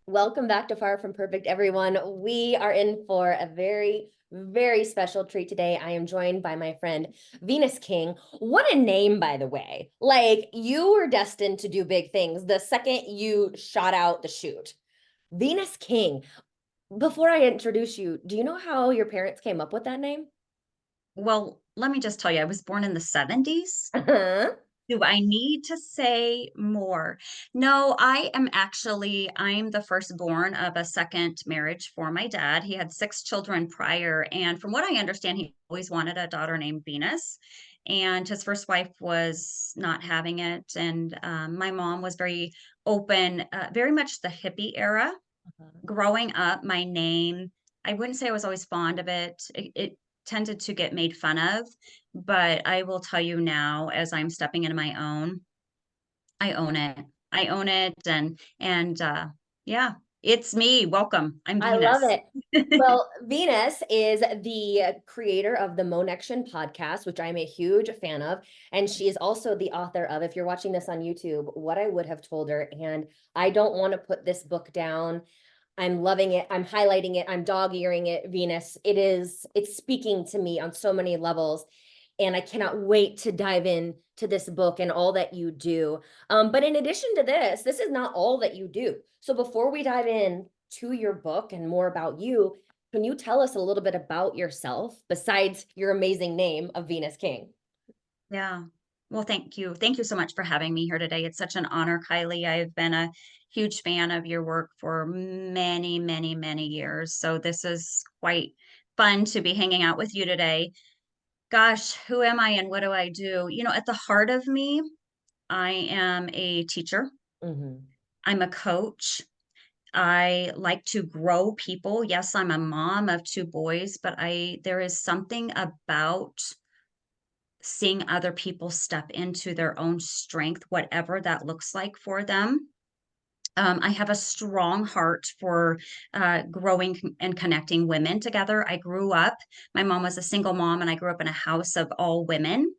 Welcome back to Far From Perfect, everyone. We are in for a very, very special treat today. I am joined by my friend Venus King. What a name, by the way. Like, you were destined to do big things the second you shot out the chute. Venus King. Before I introduce you, do you know how your parents came up with that name? Well, let me just tell you, I was born in the 70s. Uh-huh. Do I need to say more? No, I'm the firstborn of a second marriage for my dad. He had 6 children prior, and from what I understand, he always wanted a daughter named Venus, and his first wife was not having it, and, my mom was very open, very much the hippie era. Growing up, my name, I wouldn't say I was always fond of it. It tended to get made fun of, but I will tell you now, as I'm stepping into my own, I own it. I own it, and yeah, it's me. Welcome. I'm I love Venus. it. Well, Venus is the creator of the Monection podcast, which I'm a huge fan of. And she is also the author of, if you're watching this on YouTube, What I Would Have Told Her. And I don't want to put this book down. I'm loving it. I'm highlighting it. I'm dog earing it, Venus. It's speaking to me on so many levels. And I cannot wait to dive in to this book and all that you do. But in addition to this is not all that you do. So before we dive in to your book and more about you, can you tell us a little bit about yourself besides your amazing name of Venus King? Yeah. Well, thank you. Thank you so much for having me here today. It's such an honor, Kylie. I've been a huge fan of your work for many, many, many years. So this is quite fun to be hanging out with you today. Gosh, who am I and what do I do? At the heart of me, I am a teacher. Hmm. I'm a coach. I like to grow people. Yes, I'm a mom of 2 boys, but I there is something about seeing other people step into their own strength, whatever that looks like for them. I have a strong heart for growing and connecting women together. My mom was a single mom, and I grew up in a house of all women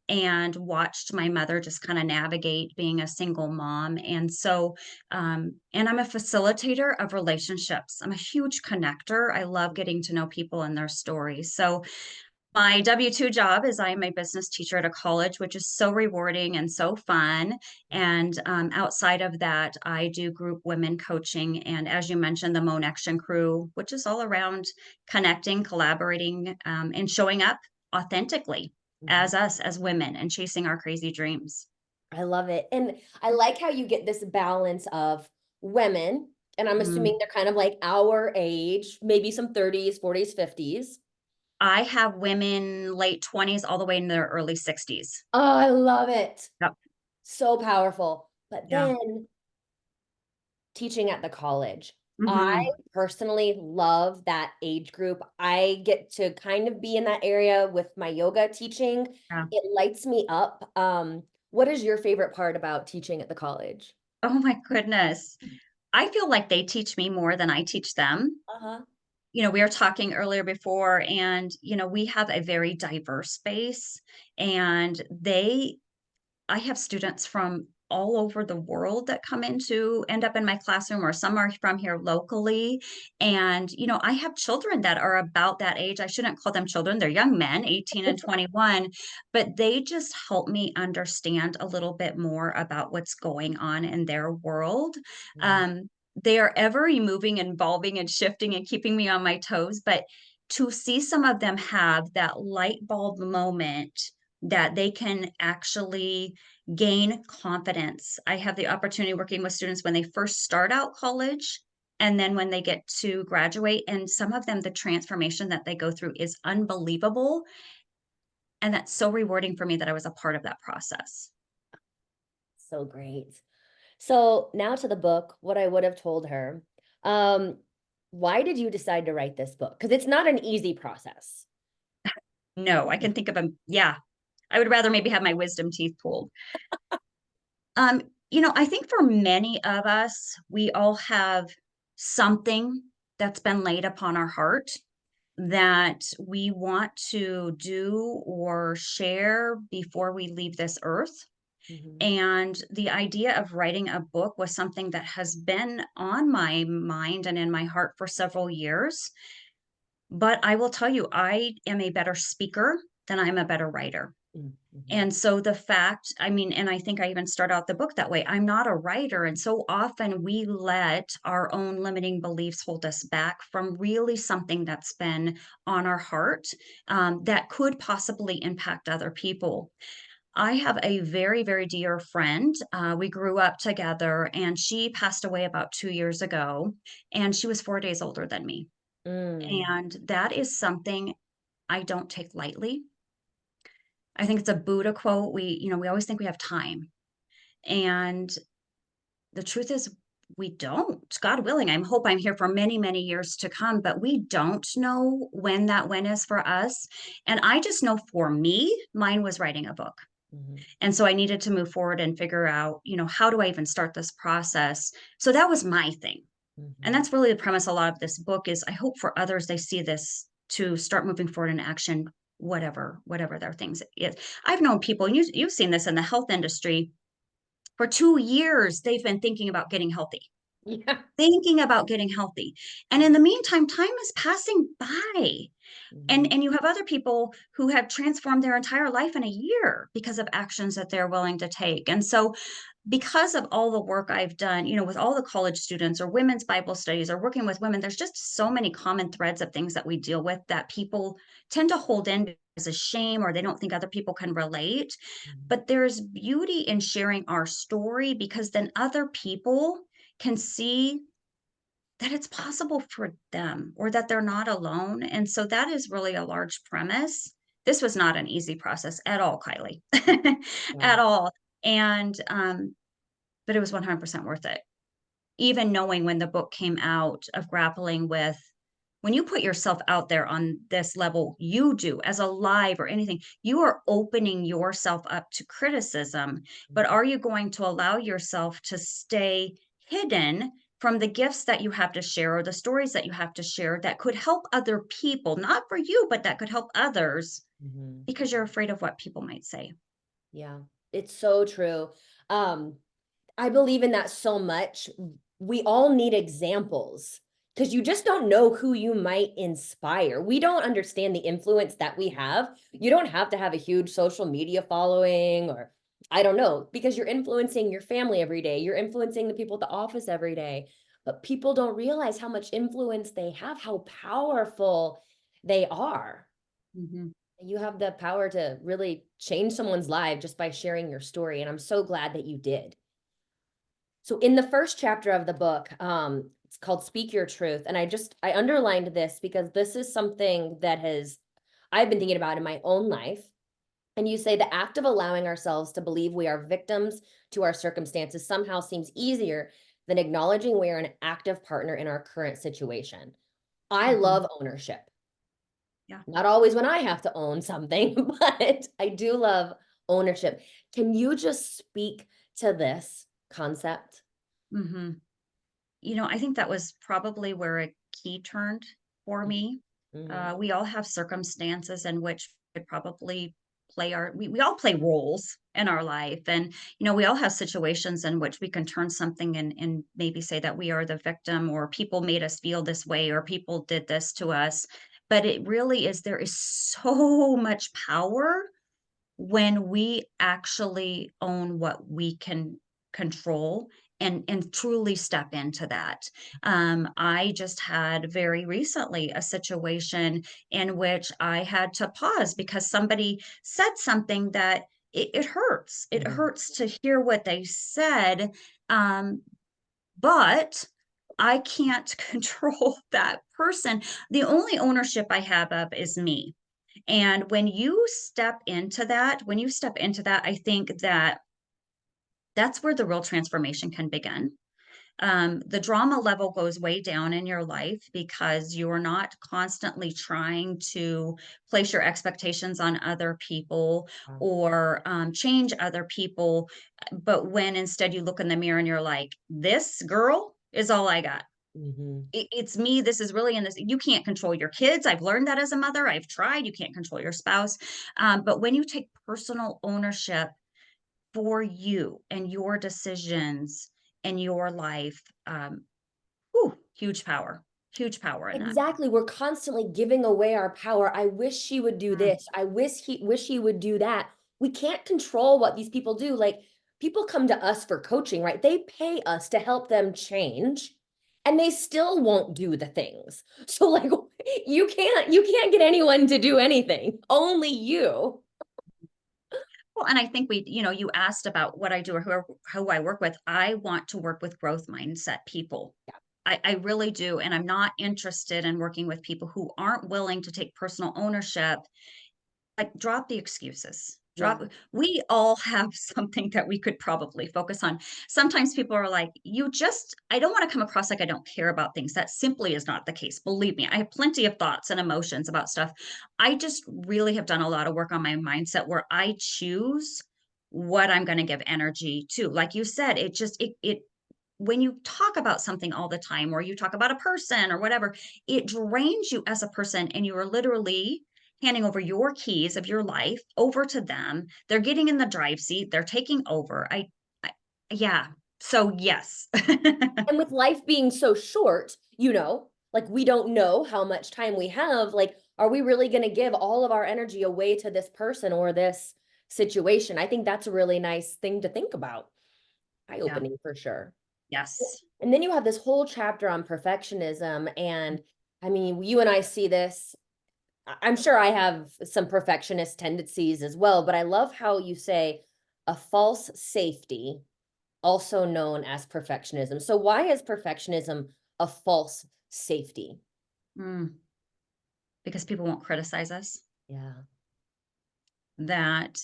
and watched my mother just kind of navigate being a single mom. And I'm a facilitator of relationships. I'm a huge connector. I love getting to know people and their stories. So, my W-2 job is I am a business teacher at a college, which is so rewarding and so fun. And outside of that, I do group women coaching. And as you mentioned, the Monection crew, which is all around connecting, collaborating, and showing up authentically as us, as women, and chasing our crazy dreams. I love it. And I like how you get this balance of women, and I'm Mm. assuming they're kind of like our age, maybe some 30s, 40s, 50s. I have women late 20s all the way in their early 60s. Oh, I love it. Yep. So powerful. But Yeah. then teaching at the college. I Hmm. personally love that age group. I get to kind of be in that area with my yoga teaching. Yeah. It lights me up. What is your favorite part about teaching at the college? Oh my goodness. I feel like they teach me more than I teach them. Uh-huh. We were talking earlier before, and we have a very diverse base, and I have students from all over the world that end up in my classroom, or some are from here locally. And I have children that are about that age. I shouldn't call them children, they're young men, 18 and 21, but they just help me understand a little bit more about what's going on in their world. Mhm. um, they are ever moving and evolving and shifting and keeping me on my toes, but to see some of them have that light bulb moment that they can actually gain confidence. I have the opportunity working with students when they first start out college and then when they get to graduate. And some of them, the transformation that they go through is unbelievable. And that's so rewarding for me that I was a part of that process. So great. So now to the book, what I would have told her. Um, why did you decide to write this book? Because it's not an easy process. No, I can think of them. Yeah, I would rather maybe have my wisdom teeth pulled. I think for many of us, we all have something that's been laid upon our heart that we want to do or share before we leave this earth. Mhm. And the idea of writing a book was something that has been on my mind and in my heart for several years. But I will tell you, I am a better speaker than I'm a better writer. Mm, mhm. And so the fact, I mean, and I think I even start out the book that way. I'm not a writer. And so often we let our own limiting beliefs hold us back from really something that's been on our heart, that could possibly impact other people. I have a very, very dear friend. We grew up together, and she passed away about 2 years ago, and she was 4 days older than me. Mm. And that is something I don't take lightly. I think it's a Buddha quote. We always think we have time. And the truth is, we don't. God willing, I hope I'm here for many, many years to come, but we don't know when that when is for us. And I just know for me, mine was writing a book. Mhm. And so I needed to move forward and figure out, how do I even start this process? So that was my thing. And Mhm. that's really the premise a lot of this book is I hope for others they see this to start moving forward in action, whatever their things is. I've known people, and you've seen this in the health industry, for 2 years they've been Yeah. thinking about getting healthy. And in the meantime, time is passing by. Mhm. And you have other people who have transformed their entire life in a year because of actions that they're willing to take. And so because of all the work I've done, with all the college students or women's Bible studies or working with women, there's just so many common threads of things that we deal with that people tend to hold in as a shame or they don't think other people can relate. Mhm. But there's beauty in sharing our story because then other people can see that it's possible for them or that they're not alone. And so that is really a large premise. This was not an easy process at all, Kylie, Yeah. at all. And but it was 100% worth it. Even knowing when the book came out of grappling with when you put yourself out there on this level, you do as a live or anything, you are opening yourself up to criticism. But Mhm. are you going to allow yourself to stay hidden from the gifts that you have to share or the stories that you have to share that could help other people, not for you, but that could help others Mhm. because you're afraid of what people might say? Yeah. It's so true. Um, I believe in that so much. We all need examples because you just don't know who you might inspire. We don't understand the influence that we have. You don't have to have a huge social media following or I don't know, because you're influencing your family every day. You're influencing the people at the office every day. But people don't realize how much influence they have, how powerful they are. Mhm. You have the power to really change someone's life just by sharing your story. And I'm so glad that you did. So in the first chapter of the book, it's called Speak Your Truth. And I underlined this because this is something that I've been thinking about in my own life. And you say the act of allowing ourselves to believe we are victims to our circumstances somehow seems easier than acknowledging we are an active partner in our current situation. I Mhm. love ownership. Yeah. Not always when I have to own something, but I do love ownership. Can you just speak to this concept? Mhm. I think that was probably where a key turned for me. Mhm. We all have circumstances in which we could probably we all play roles in our life. And, we all have situations in which we can turn something and maybe say that we are the victim or people made us feel this way or people did this to us. But it really is, there is so much power when we actually own what we can control and truly step into that. I just had very recently a situation in which I had to pause because somebody said something that it hurts. It Mhm. hurts to hear what they said, um, but I can't control that person. The only ownership I have of is me. And when you step into that, I think that that's where the real transformation can begin. The drama level goes way down in your life because you're not constantly trying to place your expectations on other people Wow. or change other people. But when instead you look in the mirror and you're like, this girl is all I got. Mhm. It's me. This is really in this. You can't control your kids. I've learned that as a mother. I've tried. You can't control your spouse. But when you take personal ownership, for you and your decisions and your life. Whew, huge power in that. Exactly. We're constantly giving away our power. I wish she would do Mm, this. I wish he would do that. We can't control what these people do. Like people come to us for coaching, right? They pay us to help them change and they still won't do the things. So like you can't get anyone to do anything. Only you. Well, and I think you asked about what I do or who I work with. I want to work with growth mindset people. Yeah. I really do. And I'm not interested in working with people who aren't willing to take personal ownership. Like, drop the excuses. Yeah. We all have something that we could probably focus on. Sometimes people are like, I don't want to come across like I don't care about things. That simply is not the case. Believe me, I have plenty of thoughts and emotions about stuff. I just really have done a lot of work on my mindset where I choose what I'm going to give energy to. Like you said, when you talk about something all the time, or you talk about a person or whatever, it drains you as a person, and you are literally handing over your keys of your life over to them. They're getting in the drive seat, they're taking over. I yeah. So yes. And with life being so short, like we don't know how much time we have. Like, are we really going to give all of our energy away to this person or this situation? I think that's a really nice thing to think about. Eye Yeah. opening for sure. Yes. And then you have this whole chapter on perfectionism. And I mean, you and I see this. I'm sure I have some perfectionist tendencies as well, but I love how you say a false safety, also known as perfectionism. So why is perfectionism a false safety? Mm, because people won't criticize us. Yeah. That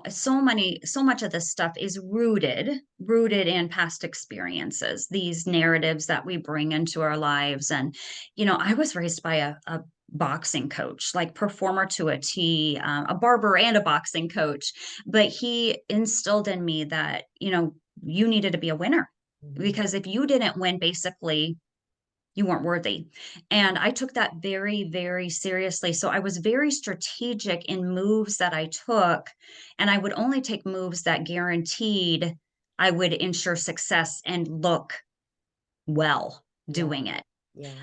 so much of this stuff is rooted in past experiences, these narratives that we bring into our lives. And I was raised by a boxing coach, like performer to a T, a barber and a boxing coach, but he instilled in me that you needed to be a winner, Mhm. because if you didn't win, basically you weren't worthy. And I took that very, very seriously. So I was very strategic in moves that I took, and I would only take moves that guaranteed I would ensure success and look well Yeah. doing it. Yeah.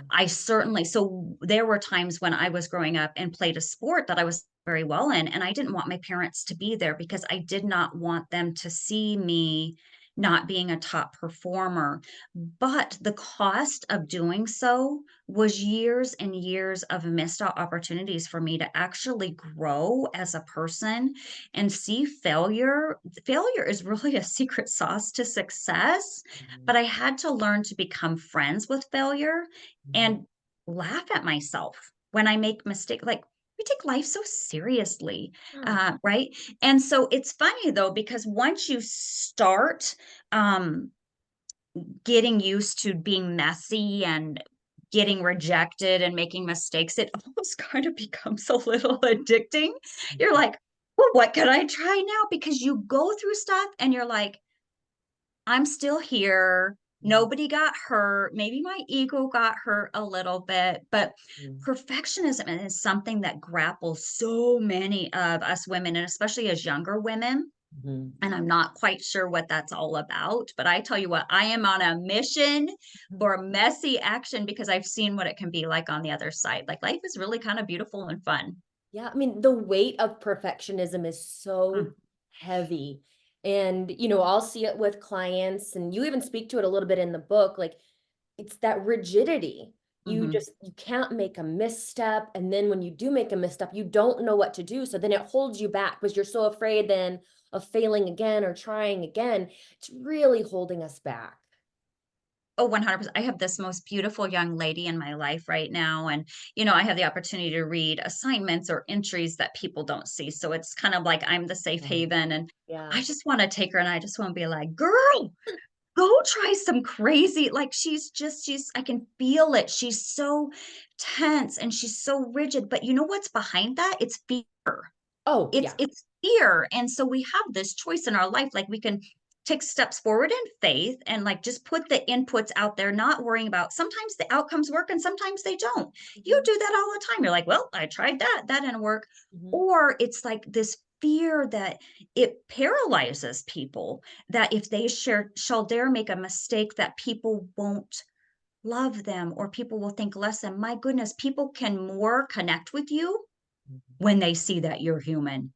So there were times when I was growing up and played a sport that I was very well in, and I didn't want my parents to be there because I did not want them to see me not being a top performer. But the cost of doing so was years and years of missed out opportunities for me to actually grow as a person and see failure. Failure is really a secret sauce to success, but Mhm. I had to learn to become friends with failure Mhm. and laugh at myself when I make mistakes. Like, we take life so seriously, Yeah. right? And so it's funny though, because once you start um, getting used to being messy and getting rejected and making mistakes, it almost kind of becomes a little addicting. You're Mhm. like, well, what can I try now? Because you go through stuff and you're like, I'm still here. Mhm. Nobody got hurt. Maybe my ego got hurt a little bit, but Mhm. perfectionism is something that grapples so many of us women, and especially as younger women. Mhm. And I'm not quite sure what that's all about, but I tell you what, I am on a mission for messy action because I've seen what it can be like on the other side. Like, life is really kind of beautiful and fun. Yeah, I mean, the weight of perfectionism is Mm, so heavy. And, I'll see it with clients, and you even speak to it a little bit in the book. Like, it's that rigidity. mhm. You can't make a misstep. And then when you do make a misstep, you don't know what to do. So then it holds you back because you're so afraid then of failing again or trying again. It's really holding us back. Oh, 100%. I have this most beautiful young lady in my life right now. And, I have the opportunity to read assignments or entries that people don't see. So it's kind of like I'm the safe Mhm. haven. And Yeah. I just want to take her and I just want to be like, girl, go try some crazy. Like, I can feel it. She's so tense and she's so rigid. But you know what's behind that? It's fear. Oh, It's yeah. it's fear, and so we have this choice in our life, like, we can take steps forward in faith and, like, just put the inputs out there, not worrying about sometimes the outcomes work and sometimes they don't. You Mhm. do that all the time. You're like, "Well, I tried that, that didn't work." Mhm. Or it's like this fear that it paralyzes people, that if they shall dare make a mistake, that people won't love them or people will think less than. My goodness, people can more connect with you when they see that you're human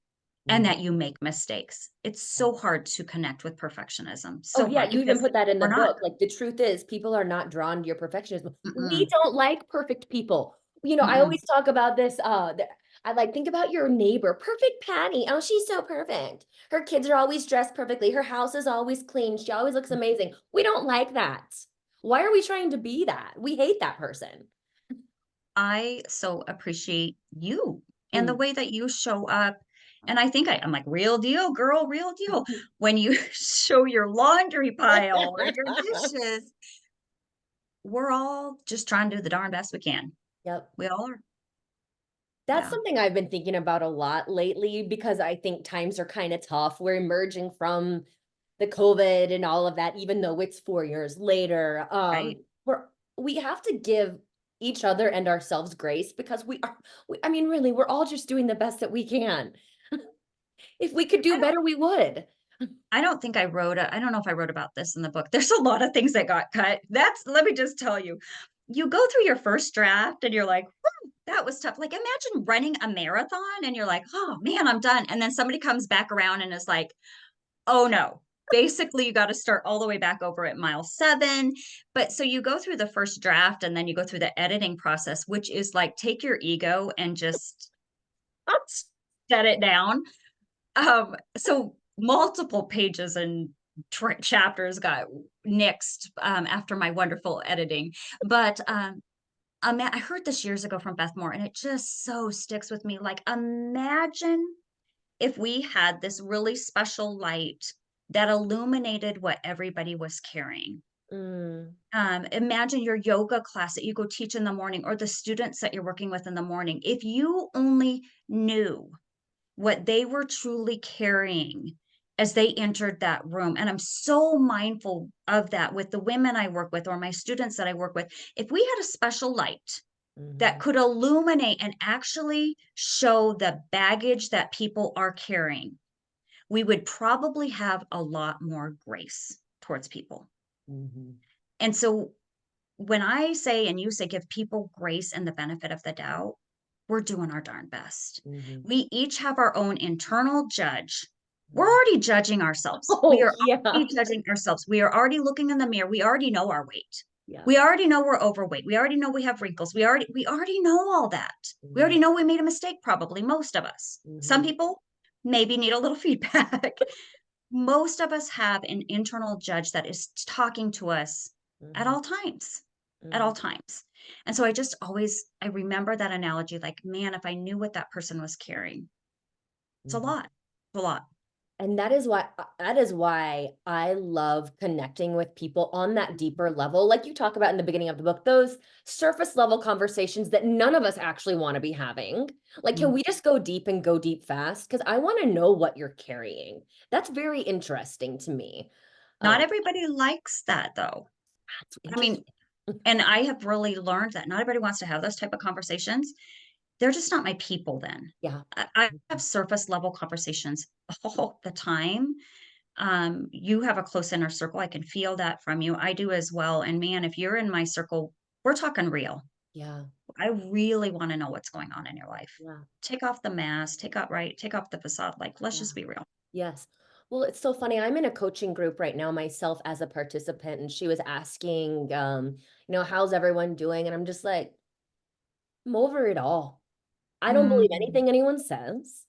and Mhm. that you make mistakes. It's so hard to connect with perfectionism, Oh, so yeah, hard you even because put that in the we're not. book, like, the truth is people are not drawn to your perfectionism. We Mm-mm, don't like perfect people. I mm-mm. always talk about this, I like, think about your neighbor, perfect Patty. Oh, she's so perfect. Her kids are always dressed perfectly. Her house is always clean. She always looks amazing. We don't like that. Why are we trying to be that? We hate that person. I so appreciate you and the Mm. way that you show up. And I think I'm like, real deal, girl, real deal. When you show your laundry pile or your dishes, we're all just trying to do the darn best we can. Yep. We all are. That's Yeah. something I've been thinking about a lot lately because I think times are kind of tough. We're emerging from the COVID and all of that, even though it's 4 years later. Right. We have to give each other and ourselves grace because I mean, really, we're all just doing the best that we can. If we could I do don't better, we would. I don't think I don't know if I wrote about this in the book. There's a lot of things that got cut. Let me just tell you. You go through your first draft and you're like, "Whew, that was tough." Like imagine running a marathon and you're like, "Oh man, I'm done." And then somebody comes back around and is like, "Oh no." Basically, you got to start all the way back over at mile 7. But so you go through the first draft and then you go through the editing process, which is like take your ego and just set it down. So multiple pages and chapters got nixed after my wonderful editing. But I heard this years ago from Beth Moore, and it just so sticks with me. Like, imagine if we had this really special light that illuminated what everybody was carrying. Mm, Imagine your yoga class that you go teach in the morning, or the students that you're working with in the morning. If you only knew what they were truly carrying as they entered that room. And I'm so mindful of that with the women I work with or my students that I work with. If we had a special light that mhm, could illuminate and actually show the baggage that people are carrying, we would probably have a lot more grace towards people. mhm, And so when I say and you say give people grace and the benefit of the doubt, we're doing our darn best. mhm. We each have our own internal judge. We're already judging ourselves. We Oh, are yeah. already judging ourselves. We are already looking in the mirror. We already know our weight. Yeah. We already know we're overweight. We already know we have wrinkles. We already know all that. We already Mhm, know we made a mistake, probably most of us. Some mhm, people maybe need a little feedback. Most of us have an internal judge that is talking to us at mhm, all times, at mhm, all times. And so I just always, I remember that analogy like, man, if I knew what that person was carrying, it's a mhm. lot, it's a lot. And that is why I love connecting with people on that deeper level. Like you talk about in the beginning of the book, those surface level conversations that none of us actually want to be having. Like, can Mm. we just go deep and go deep fast? Because I want to know what you're carrying. That's very interesting to me. Not Um, everybody likes that though. that's I mean, interesting. and I have really learned that not everybody wants to have those type of conversations. They're just not my people then. Yeah. I have surface level conversations all the time. You have a close inner circle. I can feel that from you. I do as well. And man, if you're in my circle, we're talking real. Yeah. I really want to know what's going on in your life. Yeah. Take off the mask, take off the facade. Like, let's Yeah. just be real. Yes. Well, it's so funny. I'm in a coaching group right now myself as a participant, and she was asking, how's everyone doing? And I'm just like, I'm over it all. I don't believe Mm, anything anyone says.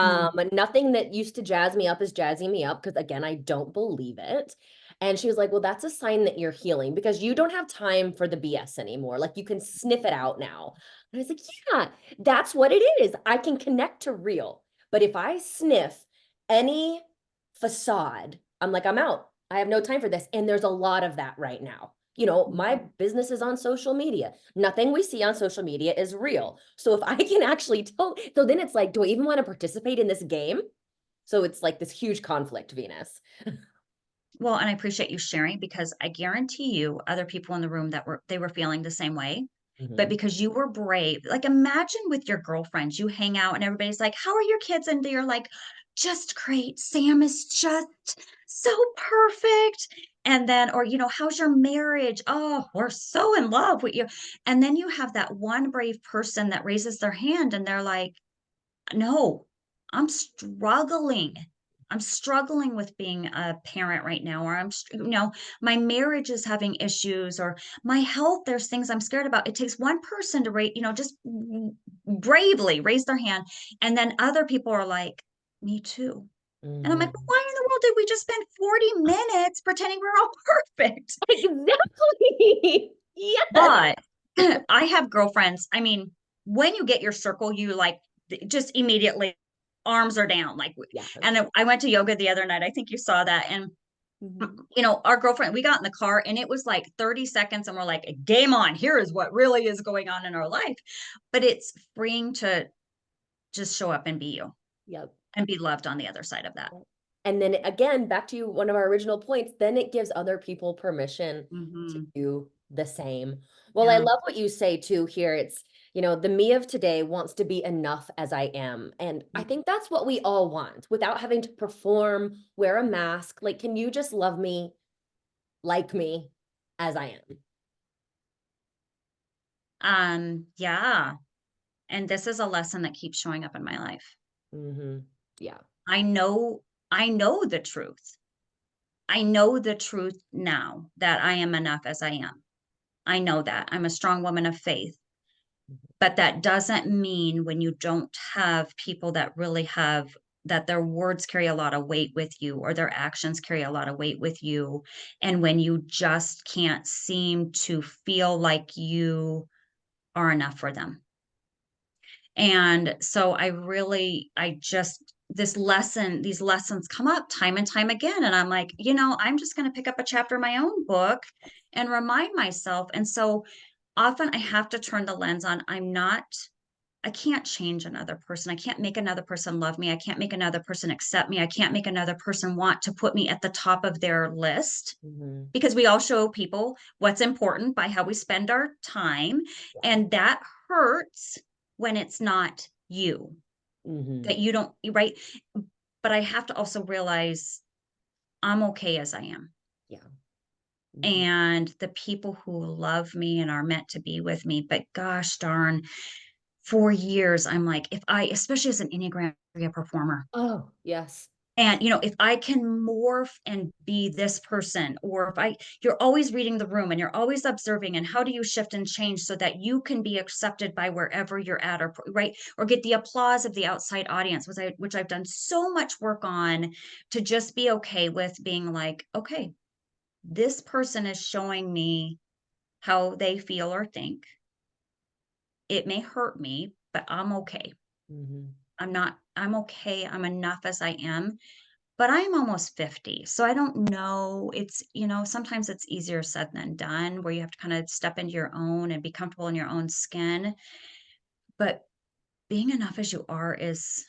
mm, Nothing that used to jazz me up is jazzing me up because again, I don't believe it. And she was like, well, that's a sign that you're healing because you don't have time for the BS anymore. Like you can sniff it out now. And I was like, yeah, that's what it is. I can connect to real. But if I sniff any facade, I'm like, I'm out. I have no time for this. And there's a lot of that right now. mm. My business is on social media. Nothing we see on social media is real. So if I can actually tell, so then it's like, do I even want to participate in this game? So it's like this huge conflict, Venus. Well, and I appreciate you sharing because I guarantee you other people in the room that they were feeling the same way. but Mhm. because you were brave. Like, imagine with your girlfriends, you hang out and everybody's like, "How are your kids?" And you're like, "Just great. Sam is just so perfect." And then, or, "How's your marriage?" "Oh, we're so in love with you." And then you have that one brave person that raises their hand and they're like, "No, I'm struggling. I'm struggling with being a parent right now," or "My marriage is having issues," or "My health, there's things I'm scared about." It takes one person to just bravely raise their hand. And then other people are like, "Me too." And I'm like, "Well, Mhm. why in the world did we just spend 40 minutes pretending we're all perfect?" Exactly. Yes. But I have girlfriends. I mean, when you get your circle, you like just immediately arms are down. Like, Yeah. and I went to yoga the other night. I think you saw that. And, Mhm. our girlfriend, we got in the car and it was like 30 seconds and we're like, game on. Here is what really is going on in our life. But it's freeing to just show up and be you Yep. and be loved on the other side of that. And then again, back to one of our original points, then it gives other people permission to Hmm. do the same. Well, I Yeah. love what you say too here. It's, the me of today wants to be enough as I am. And I think that's what we all want without having to perform, wear a mask. Like, can you just love me, like me as I am? Yeah. And this is a lesson that keeps showing up in my life. Yeah. I know the truth. I know the truth now that I am enough as I am. I know that. I'm a strong woman of faith. But that doesn't mean when you don't have people that really have that their words carry a lot of weight with you or their actions carry a lot of weight with you. And when you just can't seem to feel like you are enough for them. And so I just these lessons come up time and time again. And I'm like, I'm just going to pick up a chapter of my own book and remind myself. And so often I have to turn the lens on. I can't change another person. I can't make another person love me. I can't make another person accept me. I can't make another person want to put me at the top of their list Mhm. because we all show people what's important by how we spend our time. Yeah. And that hurts when it's not you, Mhm. that you don't, right? But I have to also realize I'm okay as I am. Yeah. Mhm. And the people who love me and are meant to be with me, but gosh darn, for years, I'm like, if I, especially as an Enneagram 3 performer, Oh, yes. and, if I can morph and be this person, or you're always reading the room and you're always observing, and how do you shift and change so that you can be accepted by wherever you're at, or right, or get the applause of the outside audience, which I've done so much work on to just be okay with being like, okay, this person is showing me how they feel or think. It may hurt me, but I'm okay. Mhm. I'm okay. I'm enough as I am. But I'm almost 50. So I don't know. Sometimes it's easier said than done where you have to kind of step into your own and be comfortable in your own skin. But being enough as you are is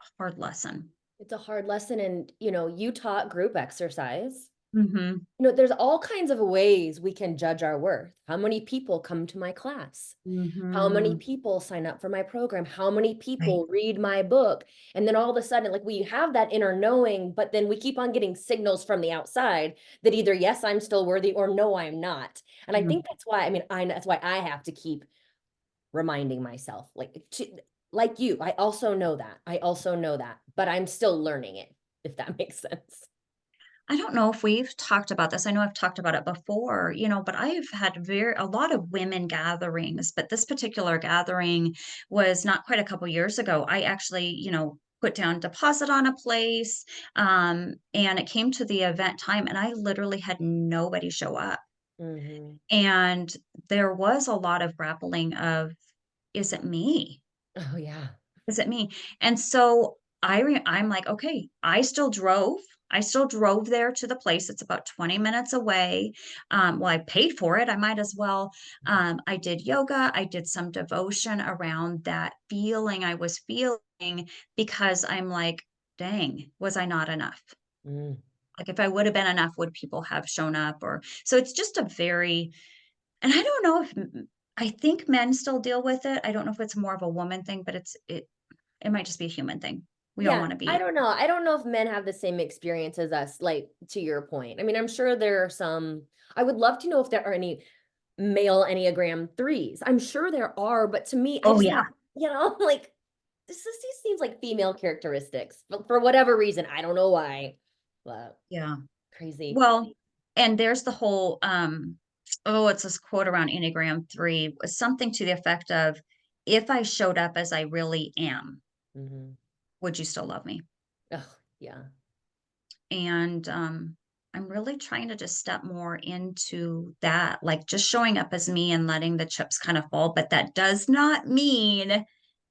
a hard lesson. It's a hard lesson and, you taught group exercise. Hmm. There's all kinds of ways we can judge our worth. How many people come to my class? How many Hmm. people sign up for my program? How many Right. people read my book? And then all of a sudden, like we have that inner knowing, but then we keep on getting signals from the outside that either, yes, I'm still worthy or no, I'm not. And I think that's why, that's why I have to keep reminding myself, like you, I also know that. I also know that, but I'm still learning it, if that makes sense. I don't know if we've talked about this. I know I've talked about it before, but I've had a lot of women gatherings, but this particular gathering was not quite a couple years ago. I actually, put down deposit on a place, and it came to the event time and I literally had nobody show up. Hmm. And there was a lot of grappling of, is it me? Oh, yeah. Is it me? And so I'm like, okay, I still drove. I still drove there to the place. It's about 20 minutes away. Well, I paid for it. I might as well. I did yoga. I did some devotion around that feeling I was feeling because I'm like, dang, was I not enough? Mm. Like if I would have been enough, would people have shown up? Or so it's just a very And I don't know if I think men still deal with it. I don't know if it's more of a woman thing, but it might just be a human thing. We all Yeah, want to I be. don't know. I don't know if men have the same experience as us, like to your point. I mean, I'm sure there are some, I would love to know if there are any male Enneagram threes. I'm sure there are, but to me, I Oh just yeah, have, like these seems like female characteristics, but for whatever reason, I don't know why. But yeah. crazy. Well, and there's the whole oh, it's this quote around Enneagram 3, was something to the effect of, if I showed up as I really am, Hmm. would you still love me? Oh, yeah. And I'm really trying to just step more into that, like just showing up as me and letting the chips kind of fall. But that does not mean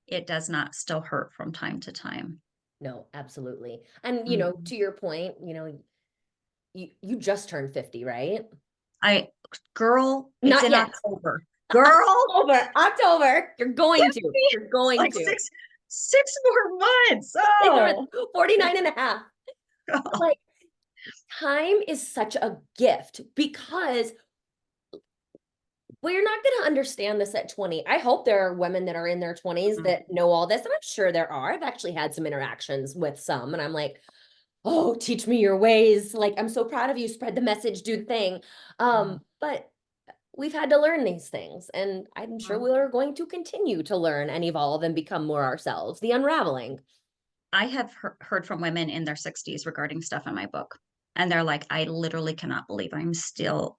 it does not still hurt from time to time. No, absolutely. And Mhm. to your point, you just turned 50, right? I, girl, it's Not in yet. October. Girl, October. You're going to. You're it's going like to. six more months. Like there Oh, was 49 and a half. But like time is such a gift because we're not going to understand this at 20. I hope there are women that are in their 20s Mhm. that know all this. And I'm sure there are. I've actually had some interactions with some, and I'm like, oh, teach me your ways. Like, I'm so proud of you. Spread the message, do the thing. But we've had to learn these things. And I'm sure Mhm. we're going to continue to learn and evolve and become more ourselves. The unraveling. I have heard from women in their 60s regarding stuff in my book. And they're like, I literally cannot believe I'm still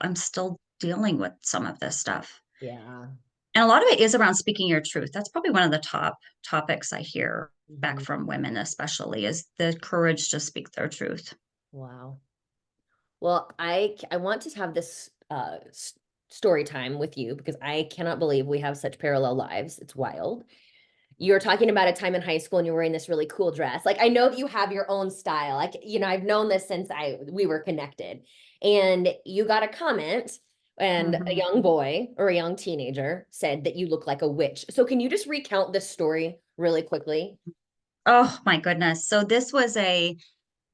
dealing with some of this stuff. Yeah. And a lot of it is around speaking your truth. That's probably one of the top topics I hear back Mhm. from women, especially, is the courage to speak their truth. Wow. Well, I want to have this story time with you because I cannot believe we have such parallel lives. It's wild. You're talking about a time in high school and you're wearing this really cool dress. Like I know that you have your own style. Like, I've known this since we were connected. And you got a comment and a Mhm. young boy or a young teenager said that you look like a witch. So can you just recount this story really quickly? Oh my goodness. So this was a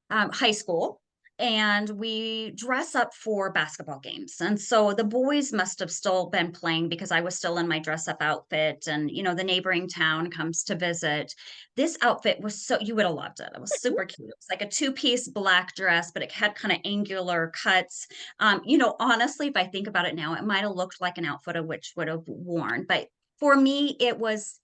high school, and we dress up for basketball games. And so the boys must have still been playing because I was still in my dress up outfit. And, the neighboring town comes to visit. This outfit was you would have loved it. It was super cute. It was like a two-piece black dress, but it had kind of angular cuts. Honestly, if I think about it now, it might have looked like an outfit a witch would have worn. But for me, it was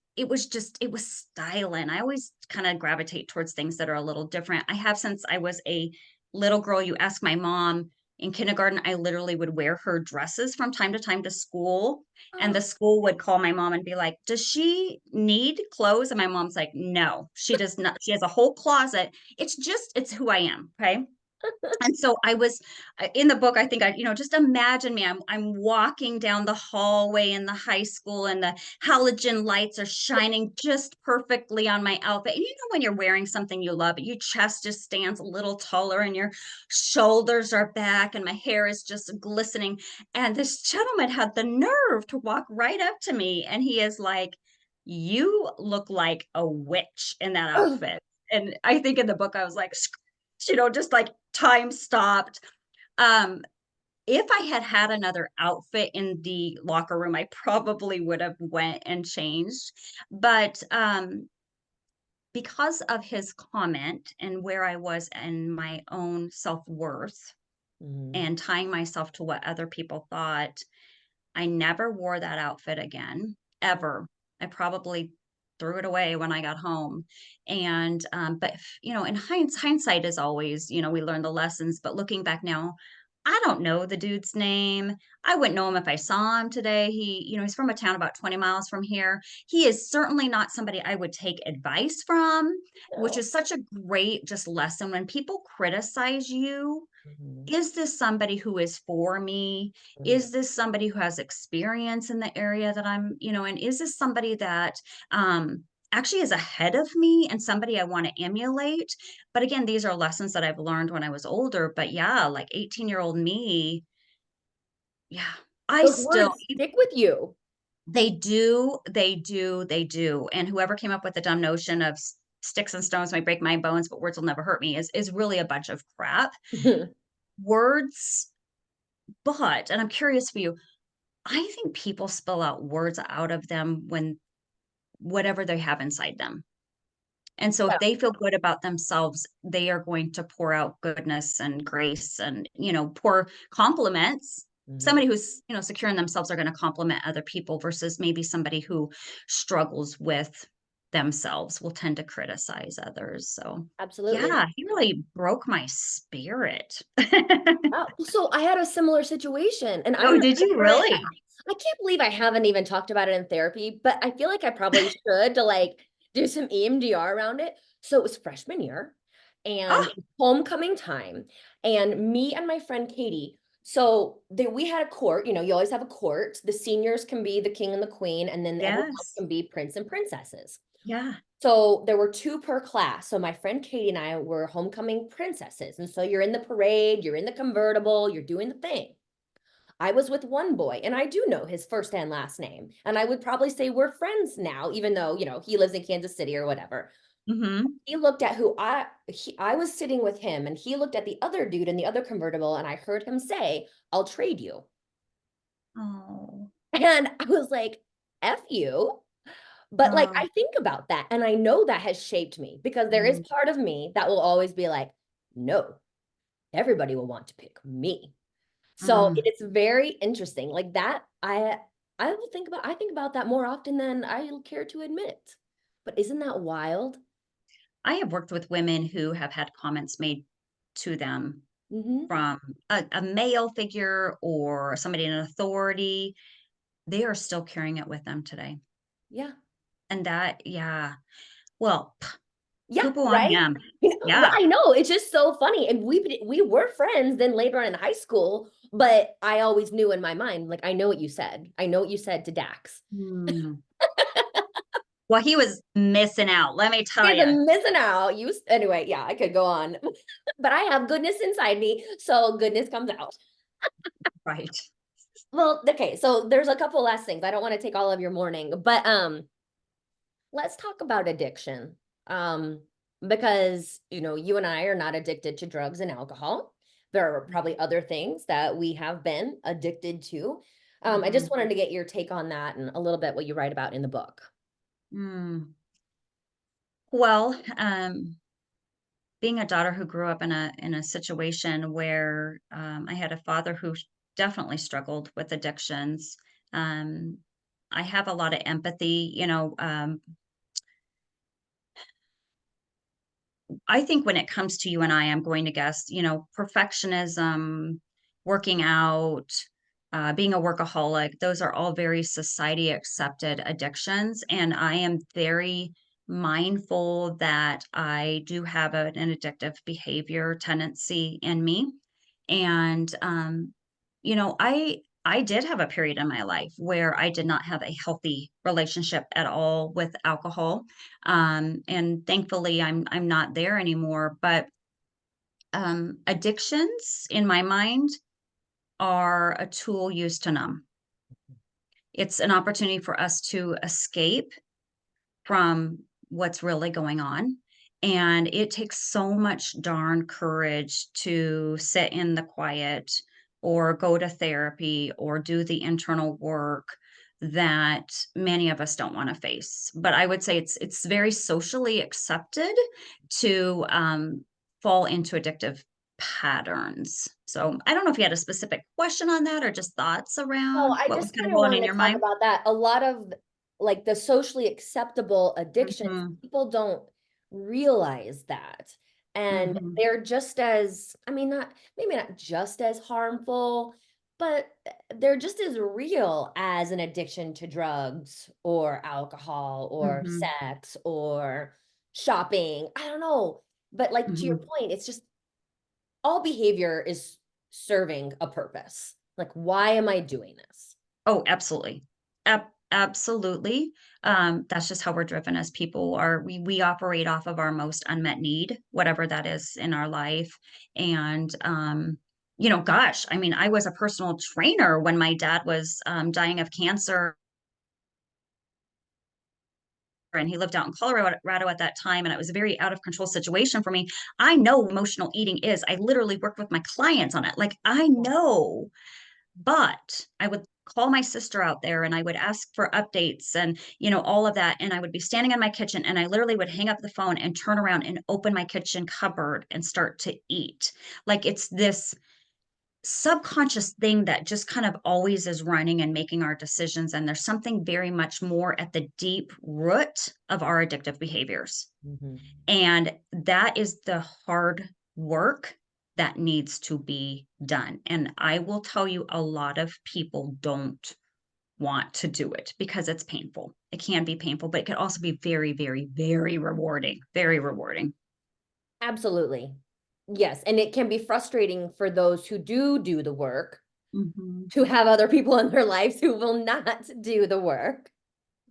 styling. I always kind of gravitate towards things that are a little different. I have since I was a little girl. You ask my mom in kindergarten, I literally would wear her dresses from time to time to school. And the school would call my mom and be like, does she need clothes? And my mom's like, no, she does not. She has a whole closet. It's who I am. Okay. And so I was in the book. I think just imagine me. I'm walking down the hallway in the high school, and the halogen lights are shining just perfectly on my outfit. And when you're wearing something you love, your chest just stands a little taller, and your shoulders are back, and my hair is just glistening. And this gentleman had the nerve to walk right up to me, and he is like, "You look like a witch in that outfit." And I think in the book, I was like, just like time stopped. Um, if I had had another outfit in the locker room, I probably would have went and changed. But because of his comment and where I was in my own self-worth Mhm. and tying myself to what other people thought, I never wore that outfit again, ever. I probably threw it away when I got home. And but in hindsight is always, we learn the lessons. But looking back now, I don't know the dude's name. I wouldn't know him if I saw him today. He's from a town about 20 miles from here. He is certainly not somebody I would take advice from, which No. is such a great just lesson. When people criticize you, Mhm. is this somebody who is for me? Mhm. Is this somebody who has experience in the area that and is this somebody that actually is ahead of me and somebody I want to emulate? But again, these are lessons that I've learned when I was older. But yeah, like 18-year-old me, yeah, I Those still, words stick with you. they do, they do, they do. And whoever came up with the dumb notion of sticks and stones might break my bones, but words will never hurt me is really a bunch of crap. Words, but, and I'm curious for you, I think people spill out words out of them when whatever they have inside them. And so Yeah. if they feel good about themselves, they are going to pour out goodness and grace and, pour compliments. Mhm. Somebody who's, secure in themselves are going to compliment other people versus maybe somebody who struggles with themselves will tend to criticize others. So, Absolutely. yeah, he really broke my spirit. Oh, so I had a similar situation, and I'm Oh, not did you sure really? I can't believe I haven't even talked about it in therapy, but I feel like I probably should to like do some EMDR around it. So it was freshman year and Oh, it was homecoming time, and me and my friend Katie. So we had a court, you always have a court. The seniors can be the king and the queen, and then everyone else yes. can be prince and princesses. Yeah. So there were two per class. So my friend Katie and I were homecoming princesses. And so you're in the parade, you're in the convertible, you're doing the thing. I was with one boy, and I do know his first and last name. And I would probably say we're friends now, even though, he lives in Kansas City or whatever. Hmm. He looked at I was sitting with him, and he looked at the other dude in the other convertible, and I heard him say, "I'll trade you." Oh. And I was like, "F you." But like Oh. I think about that, and I know that has shaped me because there is Mm. part of me that will always be like, no, everybody will want to pick me. So Mm. it's very interesting. Like that, I think about that more often than I care to admit. But isn't that wild? I have worked with women who have had comments made to them Hmm. from a male figure or somebody in authority. They are still carrying it with them today. Yeah. And that, yeah. Well, Yeah, poo-poo on right? him. Yeah. I know. It's just so funny. And we were friends then later on in high school, but I always knew in my mind, like, I know what you said. I know what you said to Dax. Hmm. Well, he was missing out, let me tell He's you. a missing out. Anyway, yeah, I could go on. But I have goodness inside me, so goodness comes out. Right. Well, okay, so there's a couple last things. I don't want to take all of your morning, but let's talk about addiction. Um, because you and I are not addicted to drugs and alcohol. There are probably other things that we have been addicted to. I just Mhm. wanted to get your take on that and a little bit what you write about in the book. Mm. Well, being a daughter who grew up in a situation where I had a father who definitely struggled with addictions. Um, I have a lot of empathy. I think when it comes to you and I am going to guess, perfectionism, working out, being a workaholic, those are all very society accepted addictions. And I am very mindful that I do have an addictive behavior tendency in me. And, I did have a period in my life where I did not have a healthy relationship at all with alcohol, and thankfully I'm not there anymore. But addictions in my mind are a tool used to numb. It's an opportunity for us to escape from what's really going on. And it takes so much darn courage to sit in the quiet or go to therapy or do the internal work that many of us don't want to face. But I would say it's very socially accepted to fall into addictive patterns. So I don't know if you had a specific question on that or just thoughts No, around I what was just kind of kind of going in wanted your to talk mind. about that. A lot of like the socially acceptable addictions, Hmm. people don't realize that. And Hmm. they're just as, I mean, not maybe not just as harmful, but they're just as real as an addiction to drugs or alcohol or Hmm. sex or shopping. I don't know. But like to your Hmm. point, it's just all behavior is serving a purpose. Like, why am I doing this? Oh, absolutely. Absolutely. That's just how we're driven as people are. We operate off of our most unmet need, whatever that is in our life. And gosh, I mean, I was a personal trainer when my dad was dying of cancer, and he lived out in Colorado at that time, and it was a very out of control situation for me. I know what emotional eating is. I literally worked with my clients on it. Like I know. But I would call my sister out there and I would ask for updates and, you know, all of that. And I would be standing in my kitchen and I literally would hang up the phone and turn around and open my kitchen cupboard and start to eat. Like it's this subconscious thing that just kind of always is running and making our decisions. And there's something very much more at the deep root of our addictive behaviors. Mhm. And that is the hard work that needs to be done. And I will tell you, a lot of people don't want to do it because it's painful. It can be painful, but it can also be very, very, very rewarding. Very rewarding. Absolutely. Yes, and it can be frustrating for those who do the work Mhm. to have other people in their lives who will not do the work.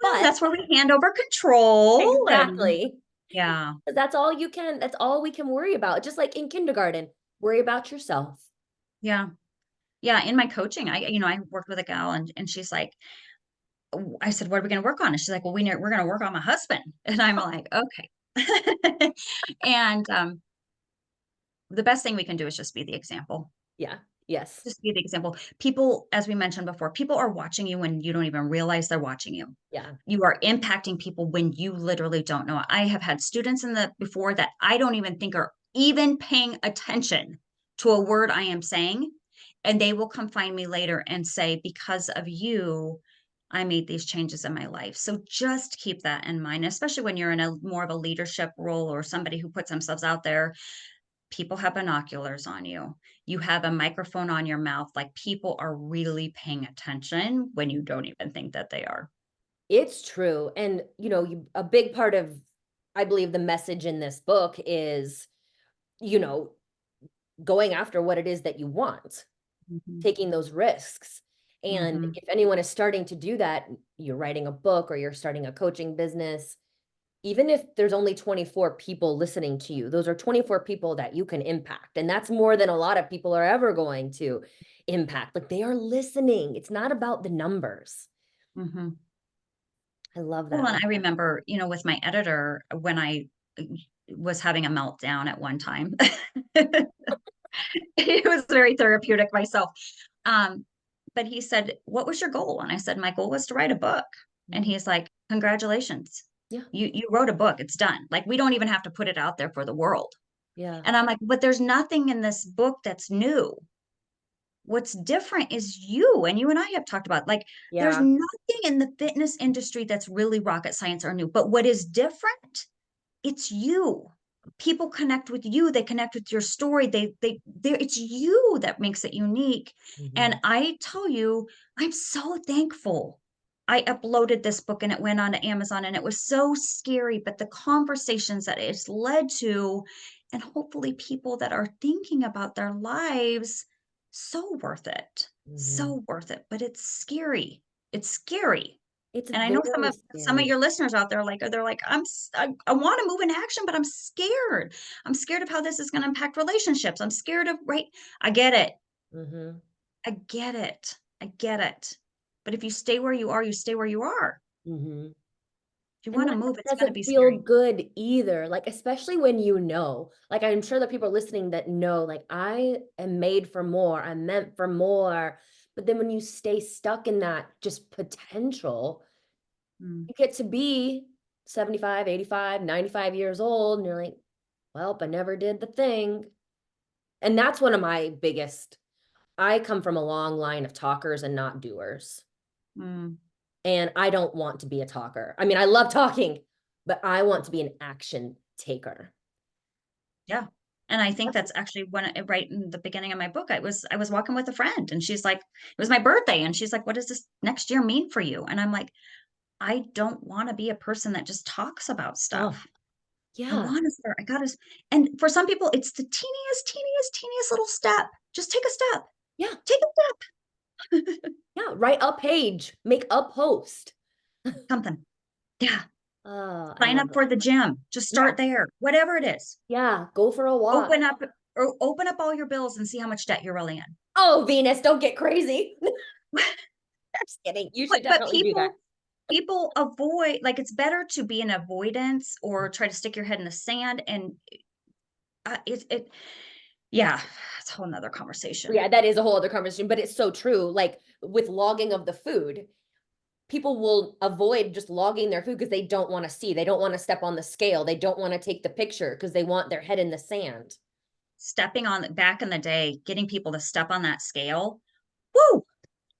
Well, But that's where we hand over control and exactly. yeah. That's all we can worry about. Just like in kindergarten, worry about yourself. Yeah. Yeah, in my coaching, I worked with a gal and she's like, I said, "What are we gonna work on?" And she's like, "Well, we're gonna work on my husband." And I'm like, "Okay." And, the best thing we can do is just be the example. Yeah. Yes. Just be the example. People, as we mentioned before, people are watching you when you don't even realize they're watching you. Yeah. You are impacting people when you literally don't know. I have had students in the before that I don't even think are even paying attention to a word I am saying, and they will come find me later and say, "Because of you, I made these changes in my life." So just keep that in mind, especially when you're in a more of a leadership role or somebody who puts themselves out there. People have binoculars on you. You have a microphone on your mouth. Like people are really paying attention when you don't even think that they are. It's true. And, a big part of, I believe, the message in this book is, you know, going after what it is that you want, Mhm, taking those risks. And mhm, if anyone is starting to do that, you're writing a book or you're starting a coaching business, even if there's only 24 people listening to you, those are 24 people that you can impact. And that's more than a lot of people are ever going to impact. Like they are listening. It's not about the numbers. mhm. I love Well, that. and I remember, with my editor when I was having a meltdown at one time. It was very therapeutic myself. Um, but he said, "What was your goal?" And I said, "My goal was to write a book." And Mhm. he's like, "Congratulations. Yeah. You wrote a book. It's done. Like we don't even have to put it out there for the world." Yeah. And I'm like, "But there's nothing in this book that's new. What's different is you." And you and I have talked about like there's Yeah. nothing in the fitness industry that's really rocket science or new. But what is different, it's you. People connect with you, they connect with your story, they it's you that makes it unique. And Mhm. I tell you, I'm so thankful. I uploaded this book and it went on to Amazon and it was so scary, but the conversations that it's led to, and hopefully people that are thinking about their lives, so worth it. Mhm. So worth it, but it's scary. It's scary. It's And I know some very of scary. your listeners out there, like, they're like, I wanna move in action, but I'm scared. I'm scared of how this is gonna impact relationships. I'm scared of" right? I get it. Mhm. I get it. I get it. But if you stay where you are, you stay where you are. Mhm. If you And wanna that move, it's gonna doesn't be feel scary. good either, like, especially when like, I'm sure that people are listening that know, like, I am made for more, I'm meant for more, but then when you stay stuck in that just potential, Mm, you get to be 75, 85, 95 years old, and you're like, "Welp, I never did the thing." And that's one of my biggest I come from a long line of talkers and not doers. mm, And I don't want to be a talker. I mean, I love talking, but I want to be an action taker. yeah. And I think That's that's actually when right in the beginning of my book, I was walking with a friend and she's like, it was my birthday, and she's like, "What does this next year mean for you?" And I'm like, "I don't wanna be a person that just talks about oh, stuff. I yeah. wanna start. I gotta." And for some people, it's the teeniest, teeniest, teeniest little step. Just take a step. Yeah. Take a step. Yeah. Write a page, make a post. Something. Yeah. Oh, I Sign love up that. for the gym. Just Yeah. start there. Whatever it is. Yeah. Go for a walk. Open up or open up all your bills and see how much debt you're really in. Oh, Venus, don't get crazy. Just kidding. You should But definitely do that. people avoid, like, it's better to be in avoidance or try to stick your head in the sand and, it Yeah, it's a whole nother conversation. Yeah, that is a whole other conversation, but it's so true. Like with logging of the food, people will avoid just logging their food because they don't want to see. They don't want to step on the scale. They don't want to take the picture because they want their head in the sand. Stepping on back in the day, getting people to step on that scale, woo,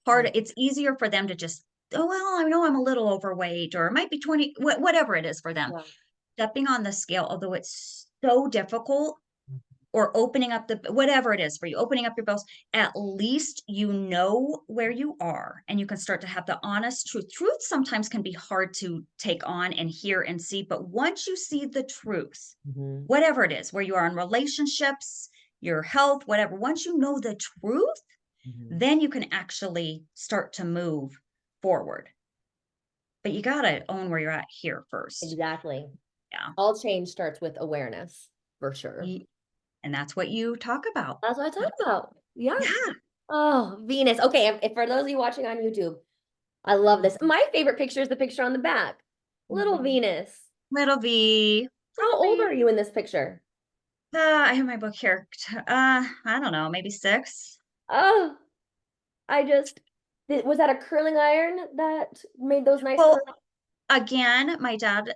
hard. It's easier for them to just, oh, well, I know I'm a little overweight, or it might be 20, whatever it is for them. Yeah. Stepping on the scale, although it's so difficult, or opening up the, whatever it is for you, opening up your bells, at least you know where you are and you can start to have the honest truth. Truth sometimes can be hard to take on and hear and see, but once you see the truth, Mhm. whatever it is, where you are in relationships, your health, whatever, once you know the truth, Mhm. then you can actually start to move forward. But you got to own where you're at here first. Exactly. Yeah. All change starts with awareness, for sure. And that's what you talk about. That's what I talk about. Yeah. Yeah. Oh, Venus. Okay, if for those of you watching on YouTube, I love this. My favorite picture is the picture on the back. Little Mhm. Venus. Little V. How Little old V. are you in this picture? I have my book here. I don't know, maybe 6. Oh, I just was that a curling iron that made those nice Well, curls? again, my dad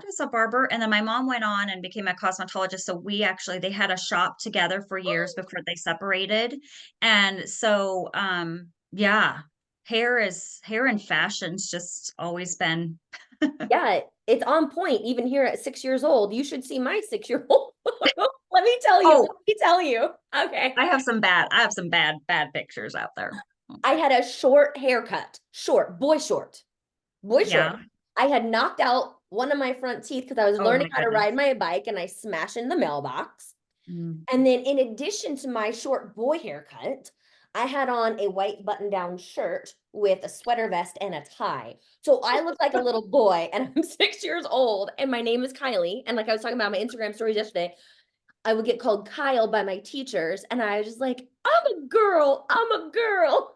is a barber, and then my mom went on and became a cosmetologist. So they had a shop together for years before they separated. And so, yeah, hair and fashion's just always been. Yeah, it's on point. Even here at 6 years old, you should see my 6 year old. Let me tell you. Let Oh, me tell you. Okay. I have some bad pictures out there. I had a short haircut, short, boy short. Yeah. I had knocked out one of my front teeth because I was Oh learning my how to ride goodness. my bike and I smashed in the mailbox. Mm. And then in addition to my short boy haircut, I had on a white button-down shirt with a sweater vest and a tie. So I look like a little boy and I'm 6 years old and my name is Kylie. And like I was talking about my Instagram stories yesterday, I would get called Kyle by my teachers. And I was just like, I'm a girl. I'm a girl.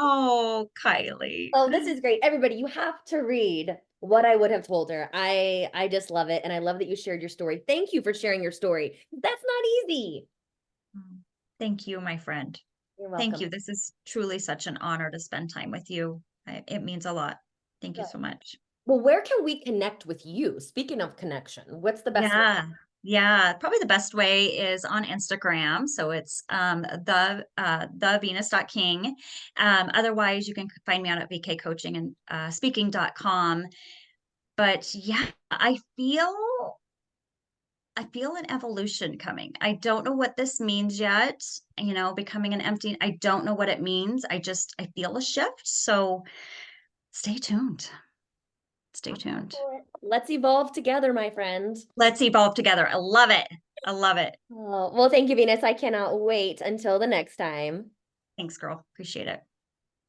Oh, Kylie. Oh, this is great. Everybody, you have to read What I Would Have Told Her. I just love it. And I love that you shared your story. Thank you for sharing your story. That's not easy. Mm. Thank you, my friend. You're Thank welcome. you. This is truly such an honor to spend time with you. It means a lot. Thank you Good. so much. Well, where can we connect with you? Speaking of connection, what's the best way? Yeah. Yeah. Probably the best way is on Instagram. So it's the Venus.king. Otherwise you can find me out at VK Coaching and speaking.com. But yeah, I feel an evolution coming. I don't know what this means yet, becoming an empty. I don't know what it means. I feel a shift. So stay tuned. Stay tuned. Let's evolve together, my friend. Let's evolve together. I love it. I love it. Oh, well, thank you, Venus. I cannot wait until the next time. Thanks, girl. Appreciate it.